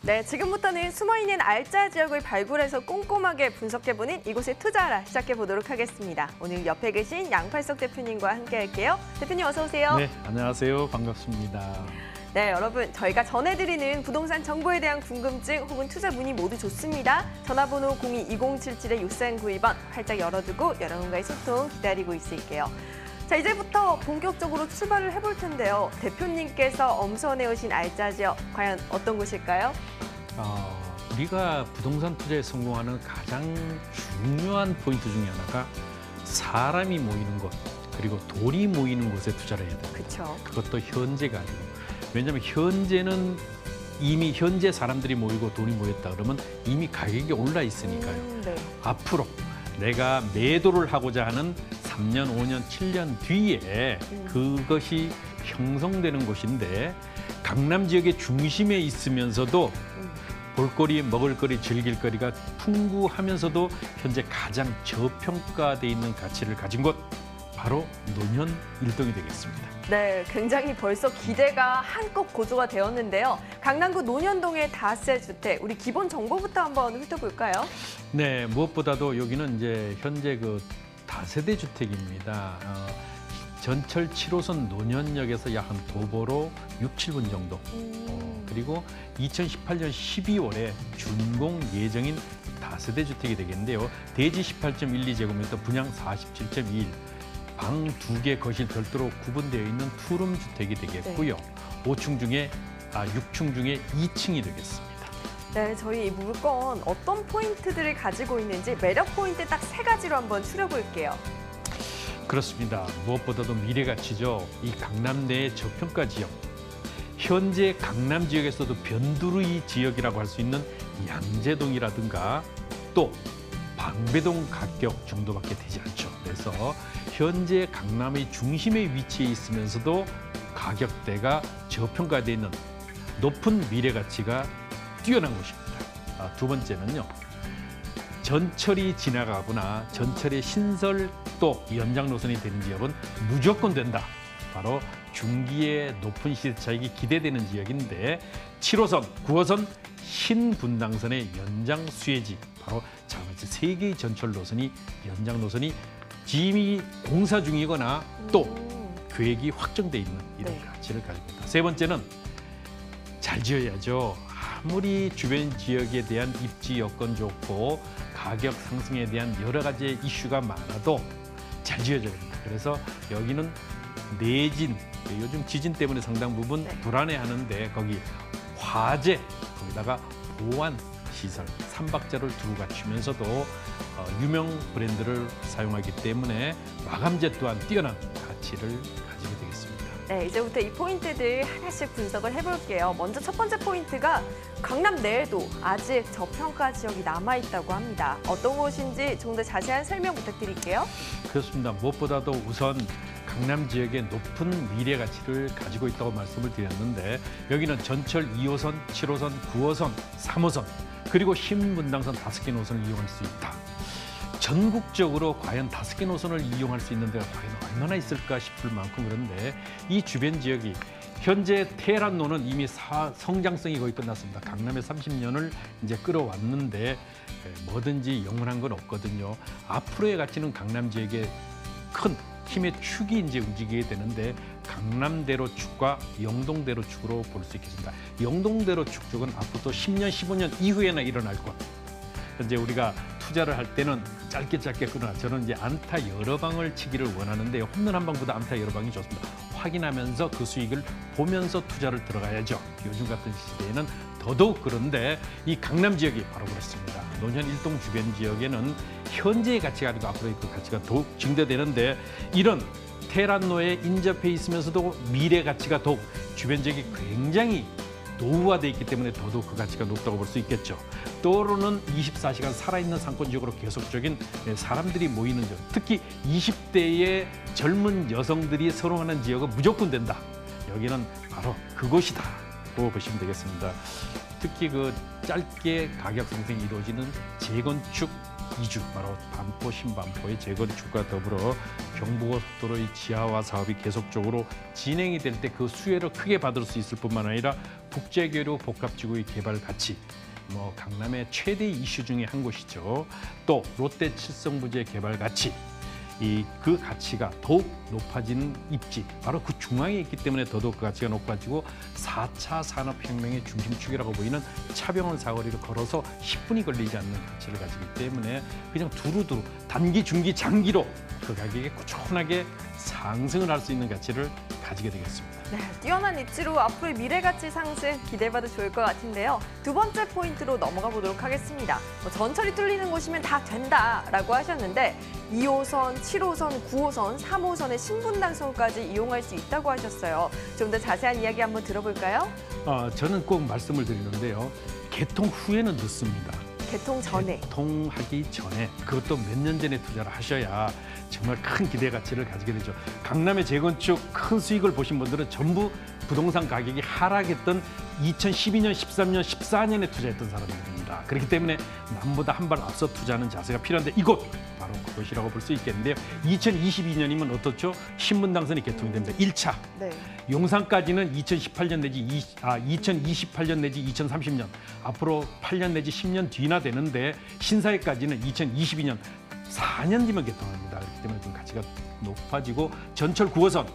네, 지금부터는 숨어있는 알짜 지역을 발굴해서 꼼꼼하게 분석해보는 이곳의 투자하라 시작해보도록 하겠습니다. 오늘 옆에 계신 양팔석 대표님과 함께할게요. 대표님 어서 오세요. 네, 안녕하세요. 반갑습니다. 네, 여러분 저희가 전해드리는 부동산 정보에 대한 궁금증 혹은 투자 문의 모두 좋습니다. 전화번호 02-2077-6392번 활짝 열어두고 여러분과의 소통 기다리고 있을게요. 자, 이제부터 본격적으로 출발을 해볼 텐데요. 대표님께서 엄선해오신 알짜 지역, 과연 어떤 곳일까요? 우리가 부동산 투자에 성공하는 가장 중요한 포인트 중에 하나가 사람이 모이는 곳, 그리고 돈이 모이는 곳에 투자를 해야 돼요. 그렇죠. 그것도 현재가 아니고. 왜냐하면 현재는 이미 현재 사람들이 모이고 돈이 모였다 그러면 이미 가격이 올라 있으니까요. 네. 앞으로 내가 매도를 하고자 하는 3년, 5년, 7년 뒤에 그것이 형성되는 곳인데 강남 지역의 중심에 있으면서도 볼거리, 먹을거리, 즐길거리가 풍부하면서도 현재 가장 저평가돼 있는 가치를 가진 곳 바로 노년 일동이 되겠습니다. 네, 굉장히 벌써 기대가 한껏 고조가 되었는데요. 강남구 논현동의 다세 주택, 우리 기본 정보부터 한번 훑어볼까요? 네, 무엇보다도 여기는 이제 현재 그 다세대 주택입니다. 전철 7호선 논현역에서 약 한 도보로 6, 7분 정도. 그리고 2018년 12월에 준공 예정인 다세대 주택이 되겠는데요. 대지 18.12제곱미터, 분양 47.21. 방 2개, 거실 별도로 구분되어 있는 투룸 주택이 되겠고요. 네. 6층 중에 2층이 되겠습니다. 네, 저희 이 물건 어떤 포인트들을 가지고 있는지 매력 포인트 딱 3가지로 한번 추려볼게요. 그렇습니다. 무엇보다도 미래 가치죠. 이 강남 내의 저평가 지역. 현재 강남 지역에서도 변두리 지역이라고 할 수 있는 양재동이라든가 또 방배동 가격 정도밖에 되지 않죠. 그래서 현재 강남의 중심에 위치해 있으면서도 가격대가 저평가되어 있는 높은 미래 가치가 뛰어난 곳입니다. 두 번째는요. 전철이 지나가거나 전철의 신설 또 연장 노선이 되는 지역은 무조건 된다. 바로 중기의 높은 시세 차익이 기대되는 지역인데 7호선, 9호선 신분당선의 연장 수혜지, 바로 자마치 3개의 전철 노선이 연장 노선이 이미 공사 중이거나 또 계획이 확정돼 있는 이런 가치를 가지고 있다. 세 번째는 잘 지어야죠. 아무리 주변 지역에 대한 입지 여건 좋고 가격 상승에 대한 여러 가지 이슈가 많아도 잘 지어져야 됩니다. 그래서 여기는 내진, 요즘 지진 때문에 상당 부분 불안해하는데 거기 화재, 거기다가 보안 시설, 3박자를 두고 갖추면서도 유명 브랜드를 사용하기 때문에 마감재 또한 뛰어난 가치를 가지게 되겠습니다. 네, 이제부터 이 포인트들 하나씩 분석을 해볼게요. 먼저 첫 번째 포인트가 강남 내에도 아직 저평가 지역이 남아있다고 합니다. 어떤 곳인지 좀 더 자세한 설명 부탁드릴게요. 그렇습니다. 무엇보다도 우선 강남 지역의 높은 미래 가치를 가지고 있다고 말씀을 드렸는데 여기는 전철 2호선, 7호선, 9호선, 3호선 그리고 신분당선 5개 노선을 이용할 수 있다. 전국적으로 과연 5개 노선을 이용할 수 있는 데가 과연 얼마나 있을까 싶을 만큼 그런데 이 주변 지역이 현재 테헤란로는 이미 성장성이 거의 끝났습니다. 강남에 30년을 이제 끌어왔는데 뭐든지 영원한 건 없거든요. 앞으로의 가치는 강남 지역의 큰 힘의 축이 이제 움직이게 되는데 강남대로축과 영동대로축으로 볼 수 있겠습니다. 영동대로축 쪽은 앞으로 또 10년, 15년 이후에나 일어날 것. 현재 우리가 투자를 할 때는 짧게 끊어. 저는 이제 안타 여러 방을 치기를 원하는데 홈런 한 방보다 안타 여러 방이 좋습니다. 확인하면서 그 수익을 보면서 투자를 들어가야죠. 요즘 같은 시대에는 더더욱 그런데 이 강남 지역이 바로 그렇습니다. 논현 일동 주변 지역에는 현재의 가치가 아니고 앞으로의 그 가치가 더욱 증대되는데 이런 테헤란로에 인접해 있으면서도 미래 가치가 더욱 주변 지역이 굉장히 노후화돼 있기 때문에 더더욱 그 가치가 높다고 볼 수 있겠죠. 또는 24시간 살아있는 상권 지역으로 계속적인 사람들이 모이는 지역, 특히 20대의 젊은 여성들이 선호하는 지역은 무조건 된다. 여기는 바로 그곳이다고 보시면 되겠습니다. 특히 그 짧게 가격 상승이 이루어지는 재건축 이주 바로 반포 신반포의 재건축과 더불어 경부고속도로의 지하화 사업이 계속적으로 진행이 될 때 그 수혜를 크게 받을 수 있을 뿐만 아니라 국제교류 복합지구의 개발 가치, 강남의 최대 이슈 중에 한 곳이죠. 또 롯데 칠성부지의 개발 가치, 그 가치가 더욱 높아지는 입지, 바로 그 중앙에 있기 때문에 더더욱 그 가치가 높아지고 4차 산업혁명의 중심축이라고 보이는 차병원 사거리를 걸어서 10분이 걸리지 않는 가치를 가지기 때문에 그냥 두루두루 단기, 중기, 장기로 그 가격이 꾸준하게 상승을 할 수 있는 가치를 가지게 되겠습니다. 네, 뛰어난 입지로 앞으로의 미래 가치 상승 기대해봐도 좋을 것 같은데요. 두 번째 포인트로 넘어가 보도록 하겠습니다. 전철이 뚫리는 곳이면 다 된다라고 하셨는데 2호선, 7호선, 9호선, 3호선의 신분당선까지 이용할 수 있다고 하셨어요. 좀 더 자세한 이야기 한번 들어볼까요? 저는 꼭 말씀을 드리는데요. 개통 후에는 늦습니다. 개통 전에. 개통하기 전에, 그것도 몇 년 전에 투자를 하셔야 정말 큰 기대 가치를 가지게 되죠. 강남의 재건축 큰 수익을 보신 분들은 전부 부동산 가격이 하락했던 2012년, 13년, 14년에 투자했던 사람들입니다. 그렇기 때문에 남보다 한 발 앞서 투자하는 자세가 필요한데 이곳 바로 그것이라고 볼 수 있겠는데요. 2022년이면 어떻죠? 신분당선이 개통이 됩니다. 1차. 네. 용산까지는 2018년 내지 2028년 내지 2030년, 앞으로 8년 내지 10년 뒤나 되는데 신사역까지는 2022년 4년 뒤면 개통합니다. 그렇기 때문에 좀 가치가 높아지고, 전철 9호선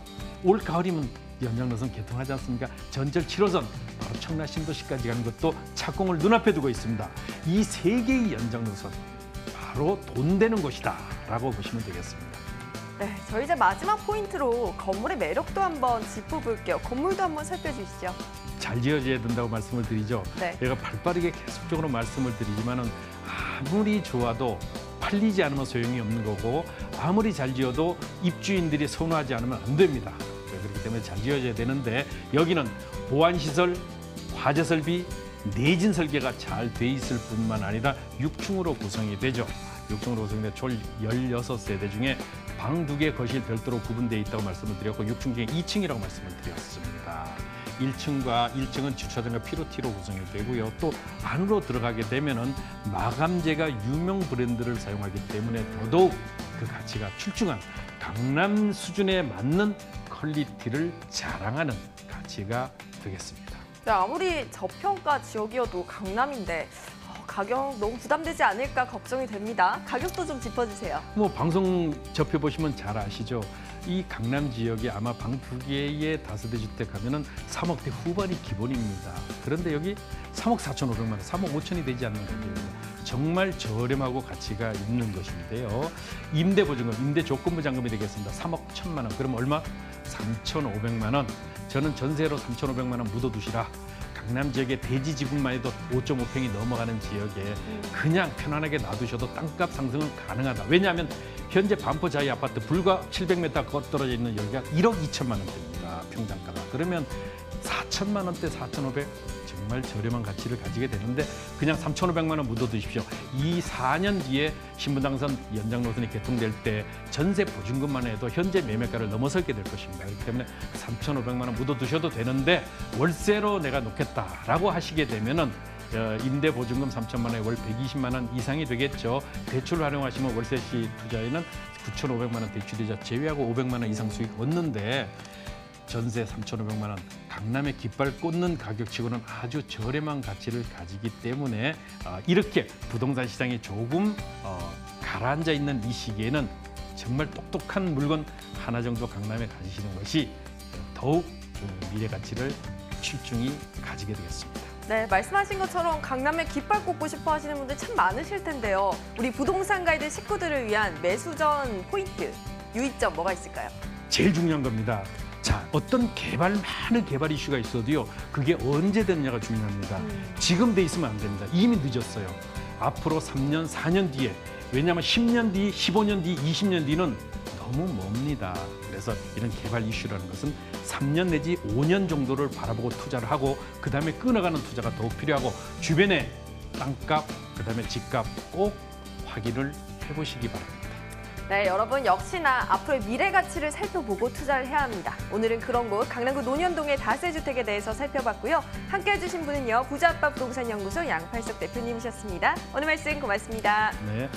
올 가을이면 연장노선 개통하지 않습니까? 전철 7호선 바로 청라 신도시까지 가는 것도 착공을 눈앞에 두고 있습니다. 이 세 개의 연장노선 바로 돈 되는 곳이다라고 보시면 되겠습니다. 네, 저희 이제 마지막 포인트로 건물의 매력도 한번 짚어볼게요. 건물도 한번 살펴주시죠. 잘 지어져야 된다고 말씀을 드리죠. 네. 제가 발빠르게 계속적으로 말씀을 드리지만은 아무리 좋아도 팔리지 않으면 소용이 없는 거고, 아무리 잘 지어도 입주인들이 선호하지 않으면 안 됩니다. 그렇기 때문에 잘 지어져야 되는데, 여기는 보안시설, 화재설비, 내진 설계가 잘 돼 있을 뿐만 아니라 6층으로 구성이 되죠. 6층으로 구성된 총 16세대 중에 방 2개, 거실 별도로 구분되어 있다고 말씀을 드렸고, 6층 중에 2층이라고 말씀을 드렸습니다. 1층은 주차장과 피로티로 구성이 되고요. 또 안으로 들어가게 되면은 마감재가 유명 브랜드를 사용하기 때문에 더더욱 그 가치가 출중한 강남 수준에 맞는 퀄리티를 자랑하는 가치가 되겠습니다. 네, 아무리 저평가 지역이어도 강남인데 가격 너무 부담되지 않을까 걱정이 됩니다. 가격도 좀 짚어주세요. 방송 접해보시면 잘 아시죠. 이 강남 지역에 아마 방 2개의 다세대 주택 하면은 3억대 후반이 기본입니다. 그런데 여기 3억 4,500만 원, 3억 5천이 되지 않는 가격입니다. 정말 저렴하고 가치가 있는 것인데요. 임대보증금, 임대조건부 잔금이 되겠습니다. 3억 1천만 원. 그럼 얼마? 3,500만 원. 저는 전세로 3,500만 원 묻어두시라. 강남 지역의 대지 지분만 해도 5.5평이 넘어가는 지역에 그냥 편안하게 놔두셔도 땅값 상승은 가능하다. 왜냐하면 현재 반포 자이 아파트 불과 700m 떨어져 있는 여기가 1억 2천만 원대입니다. 평당가가. 그러면 4천만 원대, 4,500 정말 저렴한 가치를 가지게 되는데, 그냥 3,500만 원 묻어두십시오. 이 4년 뒤에 신분당선 연장노선이 개통될 때 전세 보증금만 해도 현재 매매가를 넘어서게 될 것입니다. 그렇기 때문에 3,500만 원 묻어두셔도 되는데, 월세로 내가 놓겠다라고 하시게 되면은 임대 보증금 3천만 원에 월 120만 원 이상이 되겠죠. 대출 활용하시면 월세 시 투자에는 9,500만 원 대출이자 제외하고 500만 원 이상 수익 얻는데, 전세 3,500만 원, 강남에 깃발 꽂는 가격치고는 아주 저렴한 가치를 가지기 때문에 이렇게 부동산 시장이 조금 가라앉아 있는 이 시기에는 정말 똑똑한 물건 하나 정도 강남에 가지시는 것이 더욱 미래 가치를 출중히 가지게 되겠습니다. 네, 말씀하신 것처럼 강남에 깃발 꽂고 싶어 하시는 분들 참 많으실 텐데요. 우리 부동산 가이드 식구들을 위한 매수 전 포인트, 유의점 뭐가 있을까요? 제일 중요한 겁니다. 자, 어떤 많은 개발 이슈가 있어도요, 그게 언제 되느냐가 중요합니다. 지금 돼 있으면 안 됩니다. 이미 늦었어요. 앞으로 3년, 4년 뒤에, 왜냐하면 10년 뒤, 15년 뒤, 20년 뒤는 너무 멉니다. 그래서 이런 개발 이슈라는 것은 3년 내지 5년 정도를 바라보고 투자를 하고, 그다음에 끊어가는 투자가 더욱 필요하고, 주변에 땅값, 그다음에 집값 꼭 확인을 해보시기 바랍니다. 네, 여러분 역시나 앞으로의 미래 가치를 살펴보고 투자를 해야 합니다. 오늘은 그런 곳 강남구 논현동의 다세주택에 대해서 살펴봤고요. 함께해 주신 분은요, 부자아빠 부동산 연구소 양팔석 대표님이셨습니다. 오늘 말씀 고맙습니다. 네.